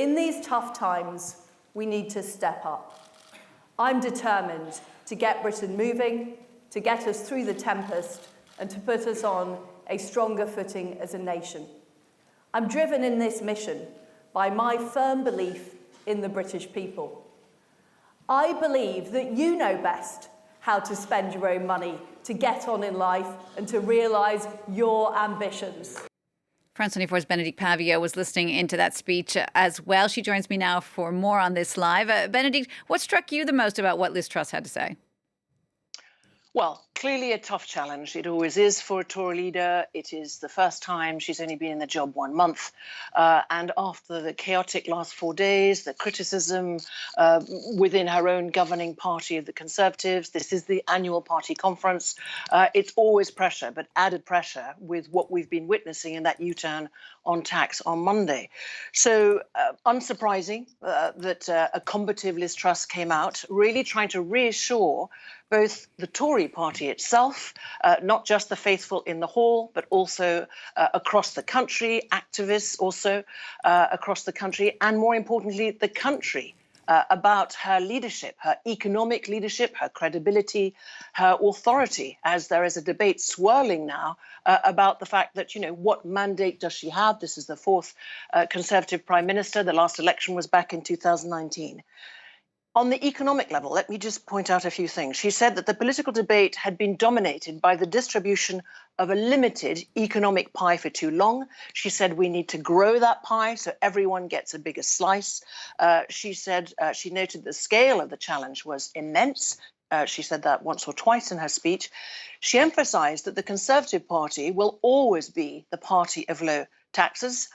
In these tough times, we need to step up. I'm determined to get Britain moving, to get us through the tempest, and to put us on a stronger footing as a nation. I'm driven in this mission by my firm belief in the British people. I believe that you know best how to spend your own money to get on in life and to realise your ambitions. France 24's Bénédicte Paviot was listening into that speech as well. She joins me now for more on this live. Bénédicte, what struck you the most about what Liz Truss had to say? Well, clearly a tough challenge. It always is for a Tory leader. It is the first time she's only been in the job 1 month. And after the chaotic last 4 days, the criticism within her own governing party of the Conservatives, this is the annual party conference. It's always pressure, but added pressure with what we've been witnessing in that U-turn on tax on Monday. So unsurprising that a combative Liz Truss came out, really trying to reassure both the Tory party itself, not just the faithful in the hall, but also across the country, activists also across the country, and more importantly, the country, about her leadership, her economic leadership, her credibility, her authority, as there is a debate swirling now about the fact that, you know, what mandate does she have? This is the fourth Conservative Prime Minister. The last election was back in 2019. On the economic level, let me just point out a few things. She said that the political debate had been dominated by the distribution of a limited economic pie for too long. She said we need to grow that pie so everyone gets a bigger slice. She said she noted the scale of the challenge was immense. She said that once or twice in her speech. She emphasised that the Conservative Party will always be the party of low taxes.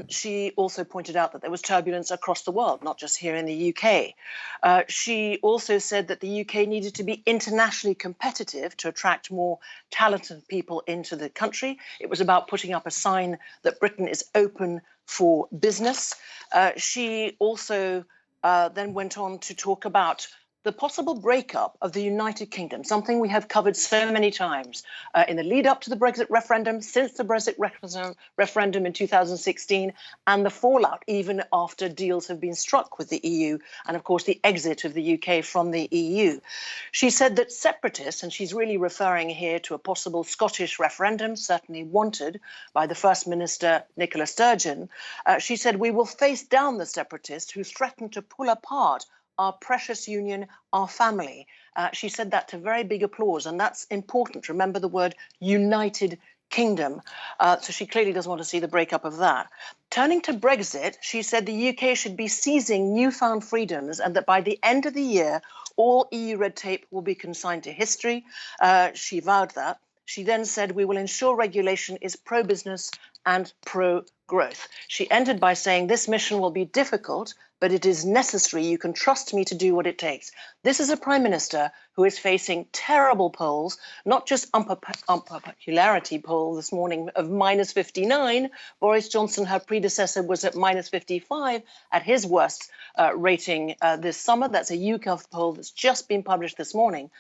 She also pointed out that there was turbulence across the world, not just here in the UK. She also said that the UK needed to be internationally competitive to attract more talented people into the country. It was about putting up a sign that Britain is open for business. She also then went on to talk about the possible breakup of the United Kingdom, something we have covered so many times in the lead up to the Brexit referendum, since the Brexit referendum in 2016, and the fallout even after deals have been struck with the EU, and of course the exit of the UK from the EU. She said that separatists, and she's really referring here to a possible Scottish referendum, certainly wanted by the First Minister Nicola Sturgeon, she said we will face down the separatists who threaten to pull apart our precious union, our family. She said that to very big applause, and that's important. Remember the word United Kingdom. So she clearly doesn't want to see the breakup of that. Turning to Brexit, she said the UK should be seizing newfound freedoms and that by the end of the year, all EU red tape will be consigned to history. She vowed that. She then said, we will ensure regulation is pro-business and pro-growth. She ended by saying, this mission will be difficult, but it is necessary. You can trust me to do what it takes. This is a Prime Minister who is facing terrible polls, not just unpopularity poll this morning of minus 59. Boris Johnson, her predecessor, was at minus 55 at his worst rating this summer. That's a YouGov poll that's just been published this morning.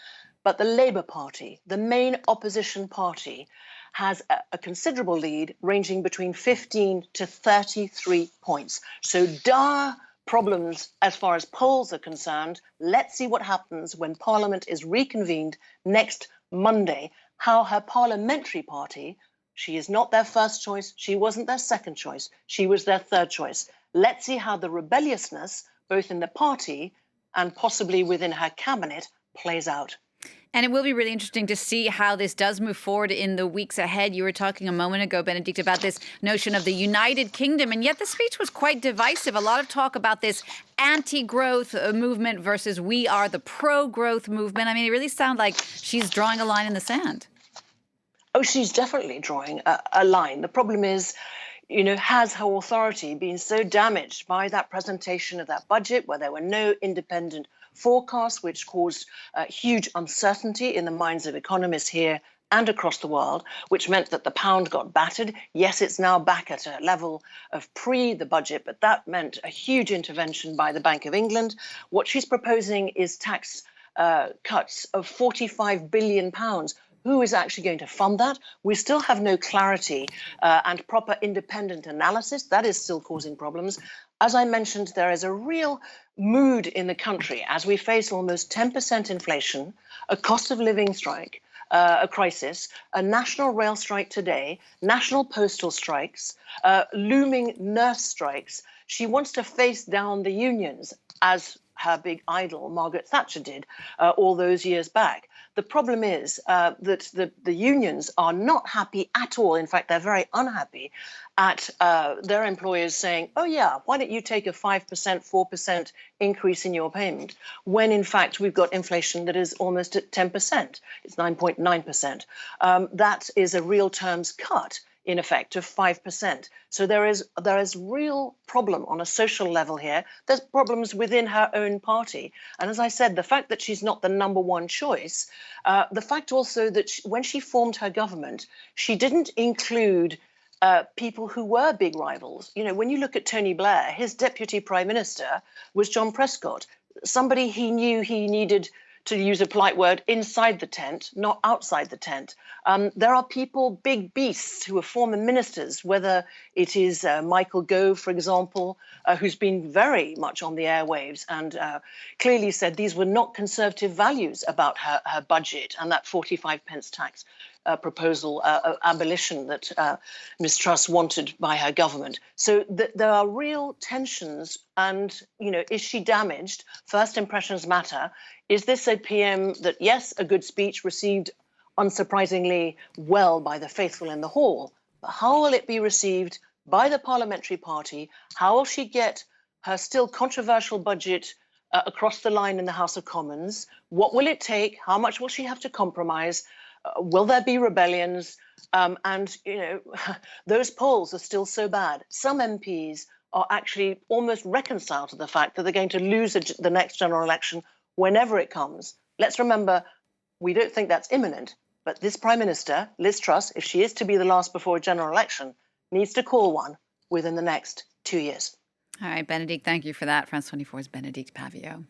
But the Labour Party, the main opposition party, has a considerable lead ranging between 15 to 33 points. So dire problems as far as polls are concerned. Let's see what happens when Parliament is reconvened next Monday, how her parliamentary party, she is not their first choice, she wasn't their second choice, she was their third choice. Let's see how the rebelliousness, both in the party and possibly within her cabinet, plays out. And it will be really interesting to see how this does move forward in the weeks ahead. You were talking a moment ago, Bénédicte, about this notion of the United Kingdom, and yet the speech was quite divisive. A lot of talk about this anti-growth movement versus we are the pro-growth movement. I mean, it really sounds like she's drawing a line in the sand. Oh, she's definitely drawing a line. The problem is, you know, has her authority been so damaged by that presentation of that budget where there were no independent forecasts, which caused huge uncertainty in the minds of economists here and across the world, which meant that the pound got battered. Yes, it's now back at a level of pre the budget, but that meant a huge intervention by the Bank of England. What she's proposing is tax cuts of £45 billion. Who is actually going to fund that? We still have no clarity and proper independent analysis. That is still causing problems. As I mentioned, there is a real mood in the country as we face almost 10% inflation, a cost of living strike, a crisis, a national rail strike today, national postal strikes, looming nurse strikes. She wants to face down the unions, as her big idol, Margaret Thatcher, did all those years back. The problem is that the unions are not happy at all. In fact, they're very unhappy at their employers saying, oh, yeah, why don't you take a 5%, 4% increase in your payment, when in fact we've got inflation that is almost at 10%. It's 9.9%. That is a real terms cut, in effect, of 5%. So there is real problem on a social level here. There's problems within her own party. And as I said, the fact that she's not the number one choice, the fact also that when she formed her government, she didn't include people who were big rivals. You know, when you look at Tony Blair, his deputy prime minister was John Prescott, somebody he knew he needed, to use a polite word, inside the tent, not outside the tent. There are people, big beasts, who are former ministers, whether it is Michael Gove, for example, who's been very much on the airwaves and clearly said these were not conservative values about her budget and that 45 pence tax proposal, abolition that Ms. Truss wanted by her government. So there are real tensions and, you know, is she damaged? First impressions matter. Is this a PM that, yes, a good speech received unsurprisingly well by the faithful in the hall, but how will it be received by the parliamentary party? How will she get her still controversial budget across the line in the House of Commons? What will it take? How much will she have to compromise? Will there be rebellions? And, you know, those polls are still so bad. Some MPs are actually almost reconciled to the fact that they're going to lose the next general election whenever it comes. Let's remember, we don't think that's imminent, but this Prime Minister, Liz Truss, if she is to be the last before a general election, needs to call one within the next 2 years. All right, Bénédicte, thank you for that. France 24's Bénédicte Paviot.